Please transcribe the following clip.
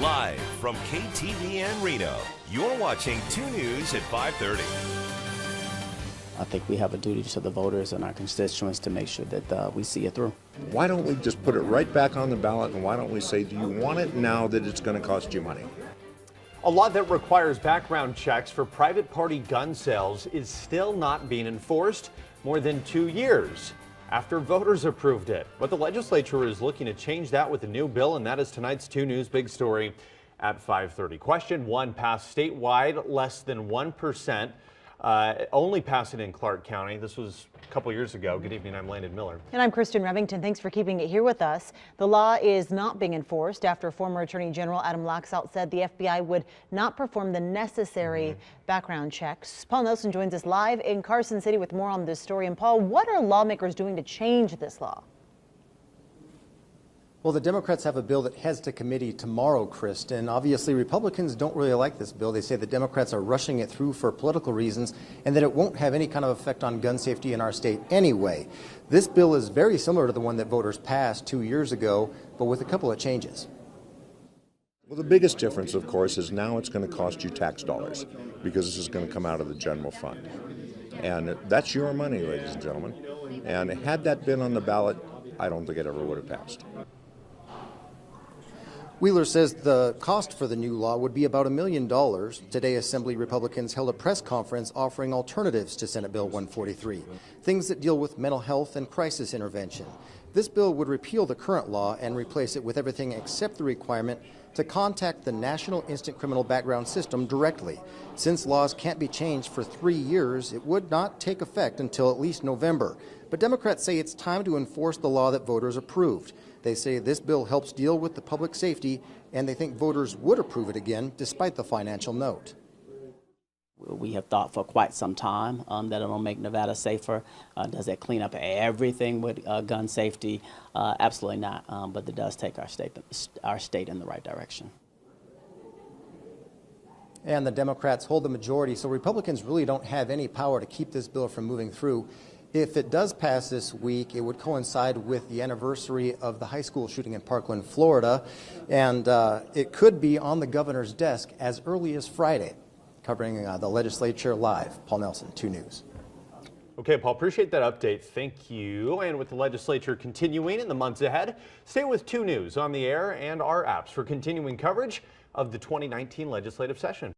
Live from KTVN Reno, you're watching 2 News at 5:30. I think we have a duty to the voters and our constituents to make sure that we see it through. Why don't we just put it right back on the ballot, and why don't we say, do you want it now that it's going to cost you money? A law that requires background checks for private party gun sales is still not being enforced more than 2 years after voters approved it. But the legislature is looking to change that with a new bill, and that is tonight's 2 News big story at 5:30. Question 1 passed statewide, less than 1%. Only passed it in Clark County. This was a couple years ago. Good evening, I'm Landon Miller. And I'm Kristen Revington. Thanks for keeping it here with us. The law is not being enforced after former Attorney General Adam Laxalt said the FBI would not perform the necessary background checks. Paul Nelson joins us live in Carson City with more on this story. And Paul, what are lawmakers doing to change this law? Well, the Democrats have a bill that heads to committee tomorrow, Kristen. Obviously, Republicans don't really like this bill. They say the Democrats are rushing it through for political reasons and that it won't have any kind of effect on gun safety in our state anyway. This bill is very similar to the one that voters passed 2 years ago, but with a couple of changes. Well, the biggest difference, of course, is now it's going to cost you tax dollars because this is going to come out of the general fund. And that's your money, ladies and gentlemen. And had that been on the ballot, I don't think it ever would have passed. Wheeler says the cost for the new law would be about $1 million. Today, Assembly Republicans held a press conference offering alternatives to Senate Bill 143, things that deal with mental health and crisis intervention. This bill would repeal the current law and replace it with everything except the requirement to contact the National Instant Criminal Background System directly. Since laws can't be changed for 3 years, it would not take effect until at least November. But Democrats say it's time to enforce the law that voters approved. They say this bill helps deal with the public safety, and they think voters would approve it again despite the financial note. We have thought for quite some time that it'll make Nevada safer. Does that clean up everything with gun safety? Absolutely not, but it does take our state in the right direction. And the Democrats hold the majority, so Republicans really don't have any power to keep this bill from moving through. If it does pass this week, it would coincide with the anniversary of the high school shooting in Parkland, Florida, and it could be on the governor's desk as early as Friday. Covering the legislature live, Paul Nelson, 2 News. Okay, Paul, appreciate that update. Thank you. And with the legislature continuing in the months ahead, stay with 2 News on the air and our apps for continuing coverage of the 2019 legislative session.